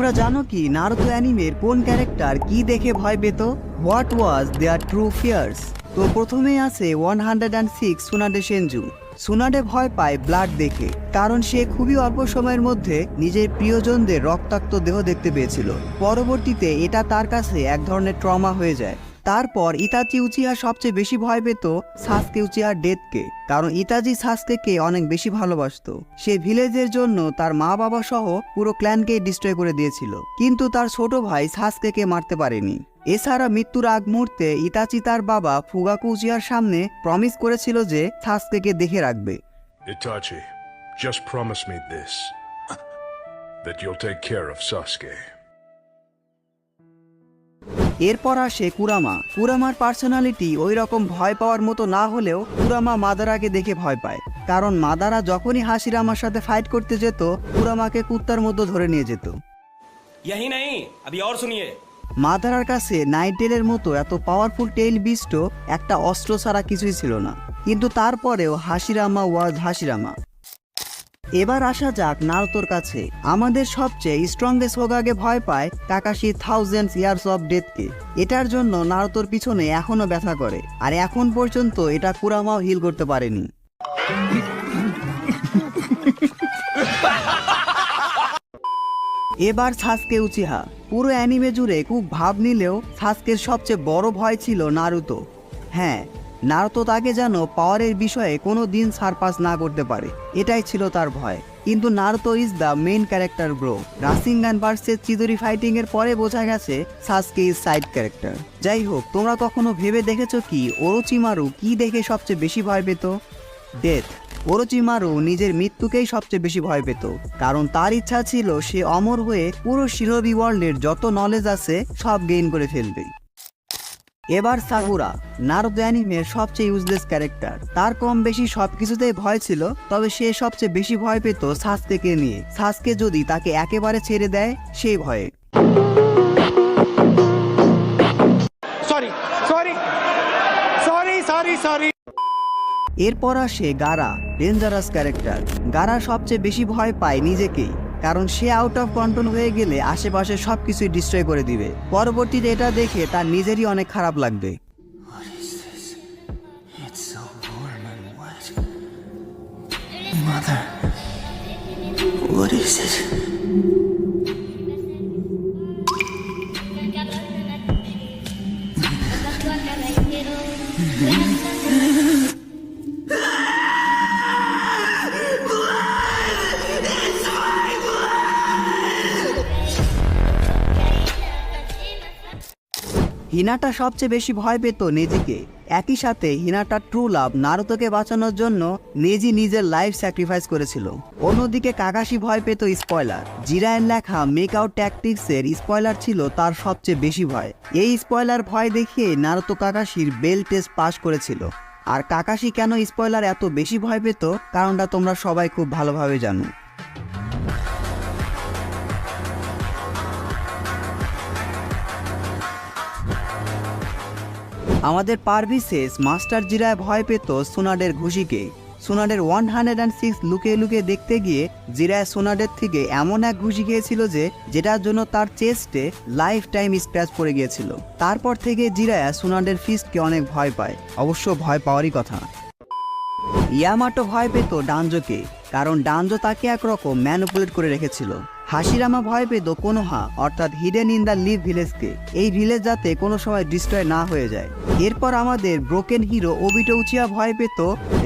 তোমরা জানো কি নারুতো অ্যানিমের কোন ক্যারেক্টার কি দেখে ভয় পেত? What was there true fears? তো প্রথমেই আছে 106 সুনাডে সেনজু। সুনাডে ভয় পায় ব্লাড দেখে, কারণ সে খুবই অল্প সময়ের মধ্যে নিজের প্রিয়জনদের রক্তাক্ত দেহ দেখতে পেয়েছিল। পরবর্তীতে এটা তার কাছে এক ধরনের ট্রমা হয়ে যায়। তারপর ইতাচি উচিহা সবচেয়ে বেশি ভয় পেত সাসকে উচিহার ডেথকে, কারণ ইতাচি সাসকেকে অনেক বেশি ভালোবাসতো। সে ভিলেজের জন্য তার মা বাবা সহ পুরো ক্ল্যানকে ডিস্ট্রয় করে দিয়েছিল, কিন্তু তার ছোট ভাই সাসকেকে মারতে পারেনি। এছাড়া মৃত্যুর আগ মুহূর্তে ইতাচি তার বাবা ফুগাকু উচিহার সামনে প্রমিস করেছিল যে সাসকেকে দেখে রাখবে। Itachi, just promise me this, that you'll take care of Sasuke. এরপর আসে কুরামা। কুরামার পার্সোনালিটি ওই রকম ভয় পাওয়ার মতো না হলেও কুরামা মাদারাকে দেখে ভয় পায়, কারণ মাদারা যখনই হাসিরামার সাথে ফাইট করতে যেত কুরামাকে কুত্তার মতো ধরে নিয়ে যেত। यही नहीं, अभी और सुनिए। মাদারার কাছে নাইট টেলের মতো এত পাওয়ারফুল টেইল বিস্টও একটা অস্ত্র ছাড়া কিছুই ছিল না, কিন্তু তারপরেও হাসিরামা ওয়াজ হাসিরামা। এবার আসা যাক নারুতোর কাছে। আমাদের সবচেয়ে স্ট্রংগেস্ট হোগাগে ভয় পায় কাকাশি থাউজেন্ডস ইয়ার্স অফ ডেথকে। এটার জন্য নারুতোর পিছনে এখনো ব্যথা করে, আর এখন পর্যন্ত এটা কুরামাও হিল করতে পারেনি। এবার সাসকে উচিহা। পুরো অ্যানিমে জুড়ে খুব ভাব নিলেও সাসকের সবচেয়ে বড় ভয় ছিল নারুতো। হ্যাঁ, নারুতো তাকে যেন পাওয়ারের বিষয়ে কোনো দিন সারপাস না করতে পারে, এটাই ছিল তার ভয়। কিন্তু Naruto is the main character bro. Rasengan versus Chidori fighting এর পরে বোঝা গেছে সাসকে ইজ সাইড ক্যারেক্টার। যাই হোক, তোমরা কখনো ভেবে দেখেছো কি ওরোচিমারু কি দেখে সবচেয়ে বেশি ভয় পেত? ডেথ। ওরোচিমারু নিজের মৃত্যুকেই সবচেয়ে বেশি ভয় পেত, কারণ তার ইচ্ছা ছিল সে অমর হয়ে পুরো শিরোবি ওয়ার্ল্ডের যত নলেজ আছে সব গেইন করে ফেলবে। এবার সাকুরা, নারুতো অ্যানিমের সবচেয়ে ইউজলেস ক্যারেক্টার। তার কম বেশি সবকিছুতেই ভয় ছিল, তবে সে সবচেয়ে বেশি ভয় পেত সাসকেকে নিয়ে। সাসকে যদি তাকে একেবারে ছেড়ে দেয় সেই ভয়ে। सॉरी। এরপর আসে গারা, ডেঞ্জারাস ক্যারেক্টার। গারা সবচেয়ে বেশি ভয় পায় নিজেকেই, কারণ সে আউট অফ কন্ট্রোল হয়ে গেলে আশেপাশে সবকিছুই ডিস্ট্রয় করে দিবে। পরবর্তীতে এটা দেখে তার নিজেরই অনেক খারাপ লাগবে। হিনাটা সবচেয়ে বেশি ভয় পেত নেজিকে। একই সাথে হিনাটার ট্রু লাভ নারুতোকে বাঁচানোর জন্য নেজি নিজের লাইফ স্যাক্রিফাইস করেছিল। অন্যদিকে কাকাশি ভয় পেত স্পয়লার। জিরায়ের লেখা মেক আউট ট্যাকটিক্সের স্পয়লার ছিল তার সবচেয়ে বেশি ভয়। এই স্পয়লার ভয় দেখিয়ে নারুতো কাকাশির বেল টেস্ট পাস করেছিল। আর কাকাশি কেন স্পয়লার এত বেশি ভয় পেত কারণটা তোমরা সবাই খুব ভালোভাবে জানো। আমাদের পারভিসেস মাস্টার জিরায় ভয় পেত সুনাডের ঘুষিকে। সুনাডের 106 লুকিয়ে লুকিয়ে দেখতে গিয়ে জিরায় সুনাডের থেকে এমন এক ঘুষি খেয়েছিল যেটার জন্য তার চেস্টে লাইফ টাইম স্ক্র্যাচ পড়ে গিয়েছিল। তারপর থেকে জিরায়া সুনাডের ফিস্টকে অনেক ভয় পায়, অবশ্য ভয় পাওয়ারই কথা। ইয়ামাটো ভয় পেত ডানজোকে, কারণ ডানজো তাকে একরকম ম্যানিপুলেট করে রেখেছিল। হাসিরামা ভয় পেত কোনোহা, অর্থাৎ হিডেন ইন দ্য লিভ ভিলেজকে। এই ভিলেজ যাতে কোনো সময় ডিস্ট্রয় না হয়ে যায়। এরপর আমাদের ব্রোকেন হিরো ওবিটো উচিহা ভয় পেত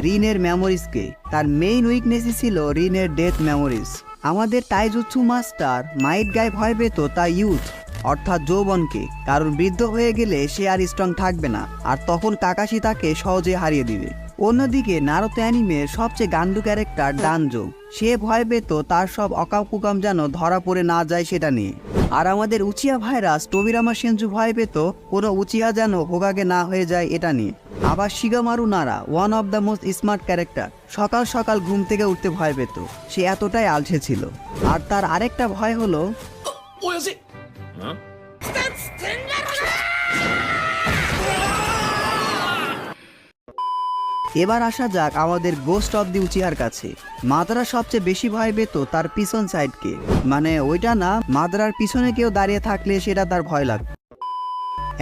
রিনের মেমোরিজকে। তার মেইন উইকনেসই ছিল রিনের ডেথ মেমোরিজ। আমাদের তাইজুৎসু মাস্টার মাইট গাই ভয় পেত তার ইউথ, অর্থাৎ যৌবনকে, কারণ বৃদ্ধ হয়ে গেলে সে আর স্ট্রং থাকবে না, আর তখন কাকাশি তাকে সহজে হারিয়ে দিবে। অন্যদিকে নারুতো অ্যানিমের সবচেয়ে গান্ডু ক্যারেক্টার ডানজো। সে ভয় পেত তার সব অকাম যেন ধরা পড়ে না যায় সেটা নিয়ে। আর আমাদের উচিহা ভাইরাস টোবিরামা সেনজু ভয় পেত কোনো উচিহা যেন হোগাগে না হয়ে যায় এটা নিয়ে। আবার শিগামারু নারা, one of the most smart character, সকাল সকাল ঘুম থেকে উঠতে ভয় পেত। সে এতটাই আলসে ছিল। আর তার আরেকটা ভয় হলো এবার আসা যাক আমাদের গোস্ট অফ দি উচিহার কাছে। মাদারা সবচেয়ে বেশি ভয় পেত তার পিছন সাইডকে, মানে ওইটা না, মাদারার পিছনে কেউ দাঁড়িয়ে থাকলে সেটা তার ভয় লাগত।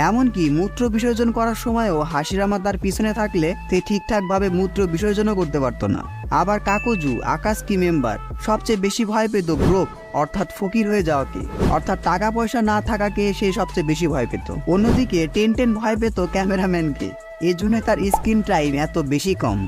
এমনকি মূত্র বিসর্জন করার সময়ও হাসিরামা তার পিছনে থাকলে সে ঠিকঠাকভাবে মূত্র বিসর্জনও করতে পারত না। আবার কাকুজু আকাশকি মেম্বার সবচেয়ে বেশি ভয় পেত ব্রোক অর্থাৎ ফকির হয়ে যাওয়াকে, অর্থাৎ টাকা পয়সা না থাকাকে সে সবচেয়ে বেশি ভয় পেত। অন্যদিকে টেন ভয় পেত ক্যামেরাম্যানকে, এর জন্য তার স্ক্রিন টাইম এত বেশি কম।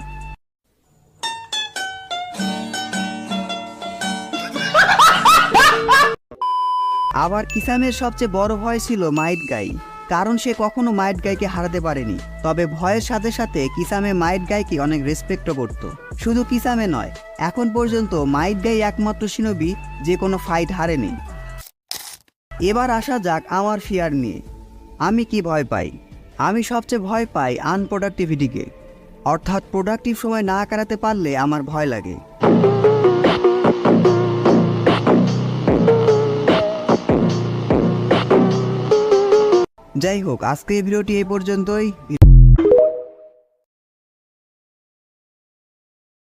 আবার কিসামের সবচেয়ে বড় ভয় ছিল মাইট গাই, কারণ সে কখনো মাইট গাইকে হারাতে পারেনি। তবে ভয়ের সাথে সাথে কিসামে মাইট গাইকে অনেক রেসপেক্টও করত। শুধু কিসামে নয়, এখন পর্যন্ত মাইট গাই একমাত্র শিনোবি যে কোনো ফাইট হারেনি। এবার আসা যাক আমার ফিয়ার নিয়ে। আমি কি ভয় পাই? আমি সবচেয়ে ভয় পাই আনপ্রোডাক্টিভিটিকে, অর্থাৎ প্রোডাক্টিভ সময় না কাটাতে পারলে আমার ভয় লাগে। যাই হোক, আজকে এই ভিডিওটি এই পর্যন্তই।